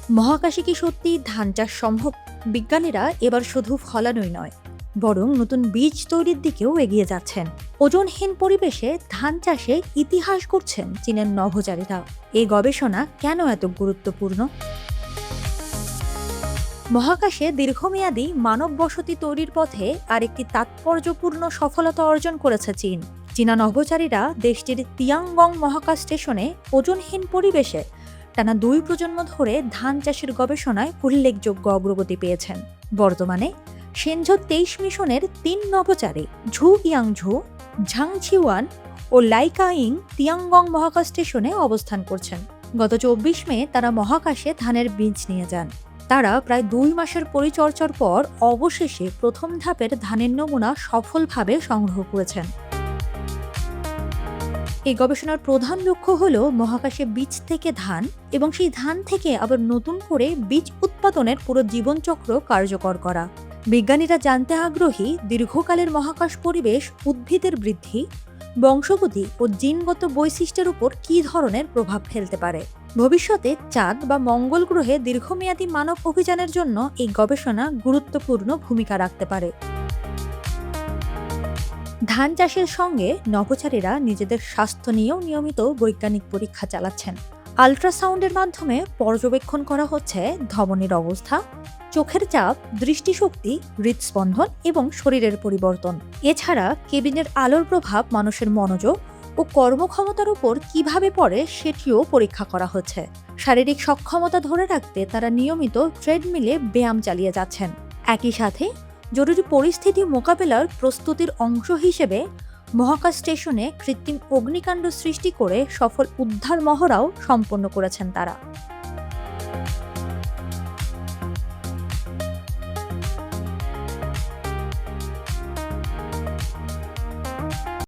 মহাকাশে কি সত্যি ধান চাষ সম্ভব? বিজ্ঞানীরা এবার শুধু ফলানোই নয়, বরং নতুন বীজ তৈরির দিকেও এগিয়ে যাচ্ছেন। ওজনহীন পরিবেশে ধান চাষে ইতিহাস গড়ছেন চীনের নভোচারীরা। এই গবেষণা কেন এত গুরুত্বপূর্ণ? মহাকাশে দীর্ঘমেয়াদী মানব বসতি তৈরির পথে আরেকটি তাৎপর্যপূর্ণ সফলতা অর্জন করেছে চীন। চীনা নভোচারীরা দেশটির তিয়াঙ্গং মহাকাশ স্টেশনে ওজনহীন পরিবেশে টানা 2 প্রজন্ম ধরে ধান চাষের গবেষণায় উল্লেখযোগ্য অগ্রগতি পেয়েছেন। বর্তমানে সেনঝো 23 মিশনের 3 নভোচারী ঝু ইয়াংঝু, ঝাং ছিওয়ান ও লাইকাইং তিয়াঙ্গং মহাকাশ স্টেশনে অবস্থান করছেন। গত 24 মে তারা মহাকাশে ধানের বীজ নিয়ে যান। তারা প্রায় 2 মাসের পরিচর্যার পর অবশেষে প্রথম ধাপের ধানের নমুনা সফলভাবে সংগ্রহ করেছেন। এই গবেষণার প্রধান লক্ষ্য হল মহাকাশে বীজ থেকে ধান এবং সেই ধান থেকে আবার নতুন করে বীজ উৎপাদনের পুরো জীবনচক্র কার্যকর করা। বিজ্ঞানীরা জানতে আগ্রহী দীর্ঘকালের মহাকাশ পরিবেশ উদ্ভিদের বৃদ্ধি, বংশগতি ও জিনগত বৈশিষ্ট্যের উপর কী ধরনের প্রভাব ফেলতে পারে। ভবিষ্যতে চাঁদ বা মঙ্গল গ্রহে দীর্ঘমেয়াদী মানব অভিযানের জন্য এই গবেষণা গুরুত্বপূর্ণ ভূমিকা রাখতে পারে। ধান চাষের সঙ্গে নভোচারীরা নিজেদের স্বাস্থ্য নিয়েও নিয়মিত বৈজ্ঞানিক পরীক্ষা চালাচ্ছেন। আল্ট্রাসাউন্ডের মাধ্যমে পর্যবেক্ষণ করা হচ্ছে ধমনীর অবস্থা, চোখের চাপ, দৃষ্টিশক্তি, হৃদস্পন্দন এবং শরীরের পরিবর্তন। এছাড়া কেবিনের আলোর প্রভাব মানুষের মনোযোগ ও কর্মক্ষমতার উপর কিভাবে পড়ে সেটিও পরীক্ষা করা হচ্ছে। শারীরিক সক্ষমতা ধরে রাখতে তারা নিয়মিত ট্রেডমিলে ব্যায়াম চালিয়ে যাচ্ছেন। একই সাথে জরুরি পরিস্থিতি মোকাবেলার প্রস্তুতির অংশ হিসেবে মহাকাশ স্টেশনে কৃত্রিম অগ্নিকাণ্ড সৃষ্টি করে সফল উদ্ধার মহড়াও সম্পন্ন করেছেন তারা।